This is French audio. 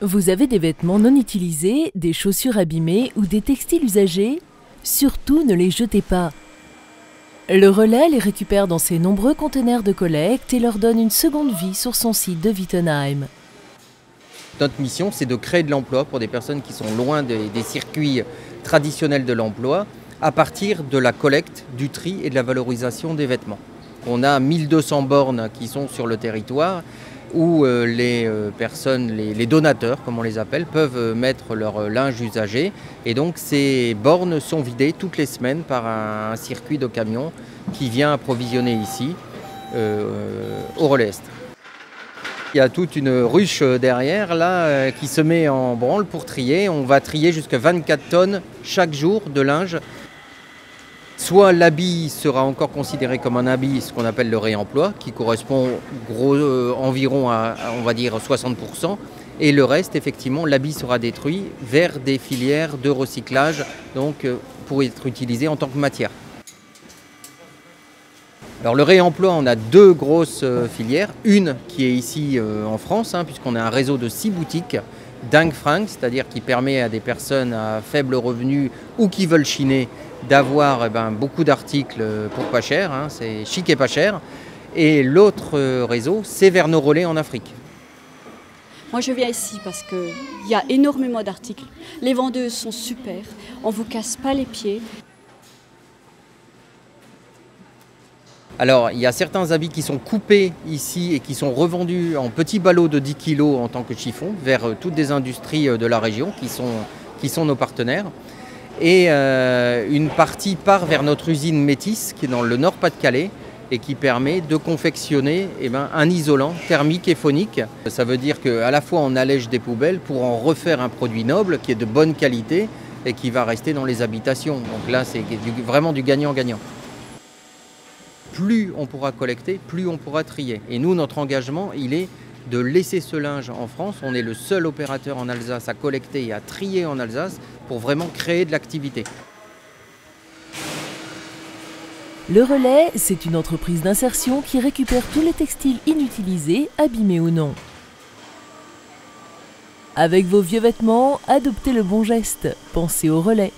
Vous avez des vêtements non utilisés, des chaussures abîmées ou des textiles usagés? Surtout ne les jetez pas. Le Relais les récupère dans ses nombreux conteneurs de collecte et leur donne une seconde vie sur son site de Wittenheim. Notre mission, c'est de créer de l'emploi pour des personnes qui sont loin des circuits traditionnels de l'emploi à partir de la collecte, du tri et de la valorisation des vêtements. On a 1200 bornes qui sont sur le territoire où les personnes, les donateurs, comme on les appelle, peuvent mettre leur linge usagé. Et donc ces bornes sont vidées toutes les semaines par un circuit de camions qui vient approvisionner ici, au Relais Est. Il y a toute une ruche derrière là qui se met en branle pour trier. On va trier jusqu'à 24 tonnes chaque jour de linge. Soit l'habit sera encore considéré comme un habit, ce qu'on appelle le réemploi, qui correspond environ à, on va dire, 60%. Et le reste, effectivement, l'habit sera détruit vers des filières de recyclage, donc pour être utilisé en tant que matière. Alors le réemploi, on a deux grosses filières. Une qui est ici en France, puisqu'on a un réseau de 6 boutiques, Dingfrank, c'est-à-dire qui permet à des personnes à faible revenu ou qui veulent chiner d'avoir beaucoup d'articles pour pas cher, c'est chic et pas cher. Et l'autre réseau, c'est vers nos relais en Afrique. Moi je viens ici parce qu'il y a énormément d'articles. Les vendeuses sont super, on ne vous casse pas les pieds. Alors, il y a certains habits qui sont coupés ici et qui sont revendus en petits ballots de 10 kg en tant que chiffon vers toutes les industries de la région qui sont nos partenaires. Et une partie part vers notre usine Métis qui est dans le Nord-Pas-de-Calais et qui permet de confectionner un isolant thermique et phonique. Ça veut dire qu'à la fois on allège des poubelles pour en refaire un produit noble qui est de bonne qualité et qui va rester dans les habitations. Donc là, c'est vraiment du gagnant-gagnant. Plus on pourra collecter, plus on pourra trier. Et nous, notre engagement, il est de laisser ce linge en France. On est le seul opérateur en Alsace à collecter et à trier en Alsace pour vraiment créer de l'activité. Le Relais, c'est une entreprise d'insertion qui récupère tous les textiles inutilisés, abîmés ou non. Avec vos vieux vêtements, adoptez le bon geste. Pensez au Relais.